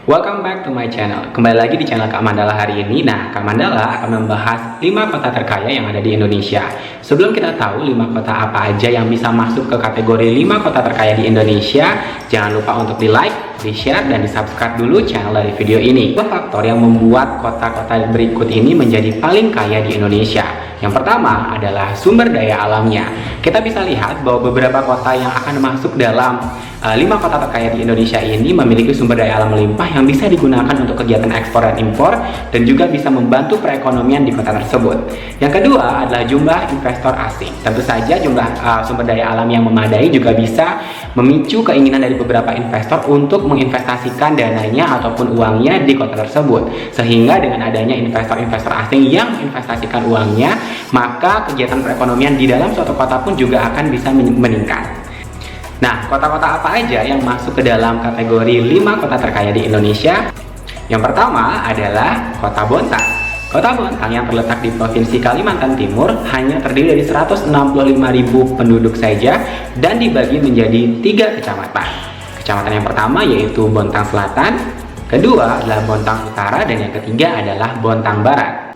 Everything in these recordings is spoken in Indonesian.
Welcome back to my channel. Kembali lagi di channel Kak Mandala hari ini. Nah, Kak Mandala akan membahas 5 kota terkaya yang ada di Indonesia. Sebelum kita tahu 5 kota apa aja yang bisa masuk ke kategori 5 kota terkaya di Indonesia, jangan lupa untuk di like, di share, dan di subscribe dulu channel dari video ini. Dua faktor yang membuat kota-kota berikut ini menjadi paling kaya di Indonesia. Yang pertama adalah sumber daya alamnya. Kita bisa lihat bahwa beberapa kota yang akan masuk dalam 5 kota terkaya di Indonesia ini memiliki sumber daya alam melimpah yang bisa digunakan untuk kegiatan ekspor dan impor dan juga bisa membantu perekonomian di kota tersebut. Yang kedua adalah jumlah investor asing. Tentu saja jumlah sumber daya alam yang memadai juga bisa memicu keinginan dari beberapa investor untuk menginvestasikan dananya ataupun uangnya di kota tersebut. Sehingga dengan adanya investor-investor asing yang menginvestasikan uangnya, maka kegiatan perekonomian di dalam suatu kota pun juga akan bisa meningkat. Nah, kota-kota apa aja yang masuk ke dalam kategori 5 kota terkaya di Indonesia? Yang pertama adalah Kota Bontang. Kota Bontang yang terletak di Provinsi Kalimantan Timur hanya terdiri dari 165.000 penduduk saja dan dibagi menjadi 3 kecamatan. Kecamatan yang pertama yaitu Bontang Selatan, kedua adalah Bontang Utara, dan yang ketiga adalah Bontang Barat.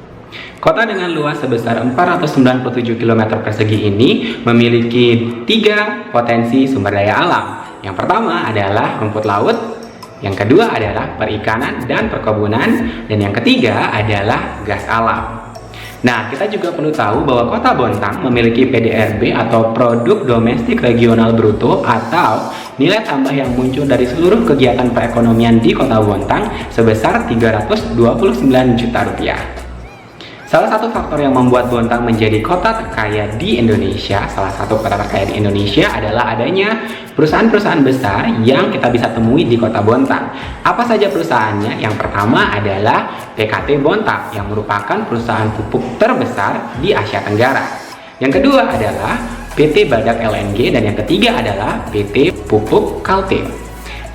Kota dengan luas sebesar 497 km persegi ini memiliki 3 potensi sumber daya alam. Yang pertama adalah rumput laut, yang kedua adalah perikanan dan perkebunan, dan yang ketiga adalah gas alam. Nah, kita juga perlu tahu bahwa Kota Bontang memiliki PDRB atau Produk Domestik Regional Bruto atau nilai tambah yang muncul dari seluruh kegiatan perekonomian di Kota Bontang sebesar 329 juta rupiah. Salah satu faktor yang membuat Bontang menjadi kota terkaya di Indonesia, adalah adanya perusahaan-perusahaan besar yang kita bisa temui di Kota Bontang. Apa saja perusahaannya? Yang pertama adalah PKT Bontang yang merupakan perusahaan pupuk terbesar di Asia Tenggara. Yang kedua adalah PT Badak LNG, dan yang ketiga adalah PT Pupuk Kaltim.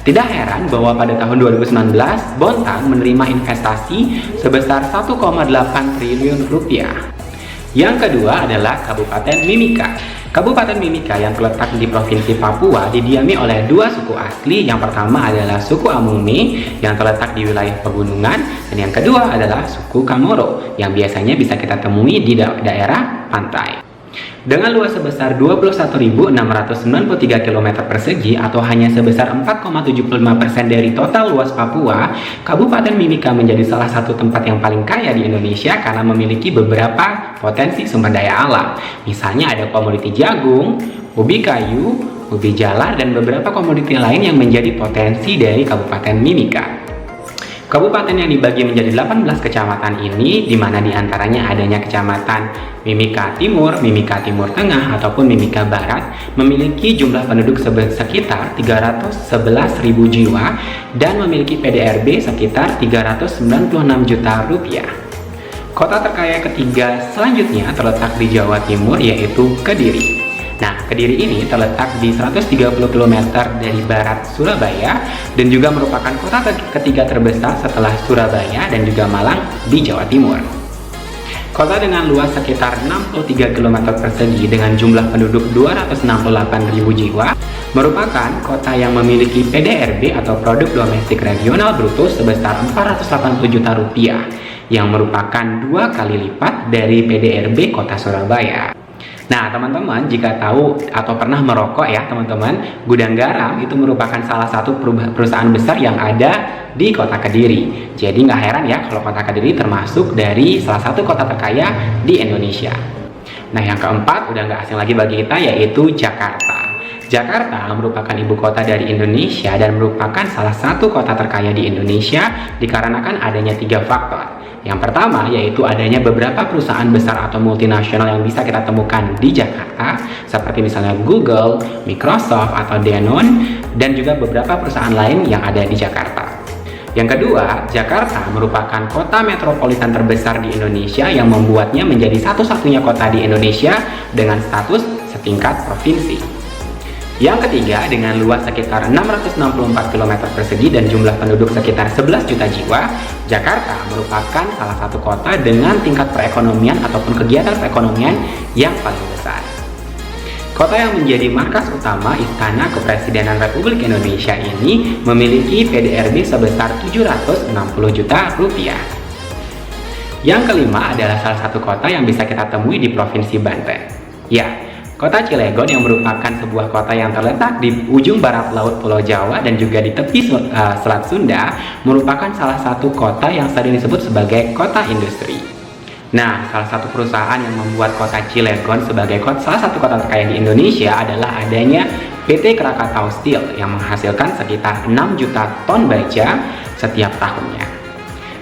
Tidak heran bahwa pada tahun 2019, Bontang menerima investasi sebesar 1,8 triliun rupiah. Yang kedua adalah Kabupaten Mimika. Kabupaten Mimika yang terletak di Provinsi Papua didiami oleh 2 suku asli. Yang pertama adalah suku Amungme yang terletak di wilayah pegunungan, dan yang kedua adalah suku Kamoro yang biasanya bisa kita temui di daerah pantai. Dengan luas sebesar 21.693 km persegi atau hanya sebesar 4,75% dari total luas Papua, Kabupaten Mimika menjadi salah satu tempat yang paling kaya di Indonesia karena memiliki beberapa potensi sumber daya alam. Misalnya ada komoditi jagung, ubi kayu, ubi jalar, dan beberapa komoditi lain yang menjadi potensi dari Kabupaten Mimika. Kabupaten yang dibagi menjadi 18 kecamatan ini, di mana diantaranya adanya kecamatan Mimika Timur, Mimika Timur Tengah, ataupun Mimika Barat, memiliki jumlah penduduk sekitar 311.000 jiwa dan memiliki PDRB sekitar 396 juta rupiah. Kota terkaya ketiga selanjutnya terletak di Jawa Timur, yaitu Kediri. Nah, Kediri ini terletak di 130 km dari barat Surabaya dan juga merupakan kota ketiga terbesar setelah Surabaya dan juga Malang di Jawa Timur. Kota dengan luas sekitar 63 km persegi dengan jumlah penduduk 268.000 jiwa merupakan kota yang memiliki PDRB atau Produk Domestik Regional Bruto sebesar 480 juta rupiah yang merupakan 2 kali lipat dari PDRB Kota Surabaya. Nah, teman-teman, jika tahu atau pernah merokok ya teman-teman, Gudang Garam itu merupakan salah satu perusahaan besar yang ada di kota Kediri. Jadi nggak heran ya kalau kota Kediri termasuk dari salah satu kota terkaya di Indonesia. Nah, yang keempat udah nggak asing lagi bagi kita, yaitu Jakarta. Jakarta merupakan ibu kota dari Indonesia dan merupakan salah satu kota terkaya di Indonesia dikarenakan adanya 3 faktor. Yang pertama yaitu adanya beberapa perusahaan besar atau multinasional yang bisa kita temukan di Jakarta, seperti misalnya Google, Microsoft, atau Danone, dan juga beberapa perusahaan lain yang ada di Jakarta. Yang kedua, Jakarta merupakan kota metropolitan terbesar di Indonesia yang membuatnya menjadi satu-satunya kota di Indonesia dengan status setingkat provinsi. Yang ketiga, dengan luas sekitar 664 km persegi dan jumlah penduduk sekitar 11 juta jiwa, Jakarta merupakan salah satu kota dengan tingkat perekonomian ataupun kegiatan perekonomian yang paling besar. Kota yang menjadi markas utama Istana Kepresidenan Republik Indonesia ini memiliki PDRB sebesar 760 juta rupiah. Yang kelima adalah salah satu kota yang bisa kita temui di Provinsi Banten. Ya, Kota Cilegon yang merupakan sebuah kota yang terletak di ujung barat laut Pulau Jawa dan juga di tepi Selat Sunda, merupakan salah satu kota yang sering disebut sebagai kota industri. Nah, salah satu perusahaan yang membuat kota Cilegon sebagai salah satu kota terkaya di Indonesia adalah adanya PT Krakatau Steel yang menghasilkan sekitar 6 juta ton baja setiap tahunnya.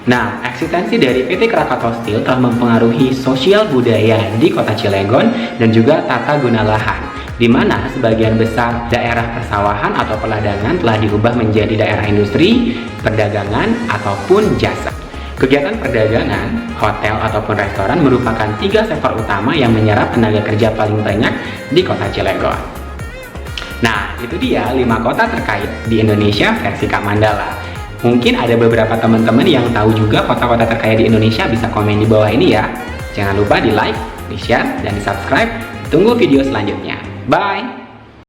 Nah, eksistensi dari PT Krakatau Steel telah mempengaruhi sosial budaya di kota Cilegon dan juga tata guna lahan, di mana sebagian besar daerah persawahan atau peladangan telah diubah menjadi daerah industri, perdagangan, ataupun jasa. Kegiatan perdagangan, hotel, ataupun restoran merupakan 3 sektor utama yang menyerap tenaga kerja paling banyak di kota Cilegon. Nah, itu dia 5 kota terkait di Indonesia versi Kak Mandala. Mungkin ada beberapa teman-teman yang tahu juga kota-kota terkaya di Indonesia, bisa komen di bawah ini ya. Jangan lupa di like, di share, dan di subscribe. Tunggu video selanjutnya. Bye!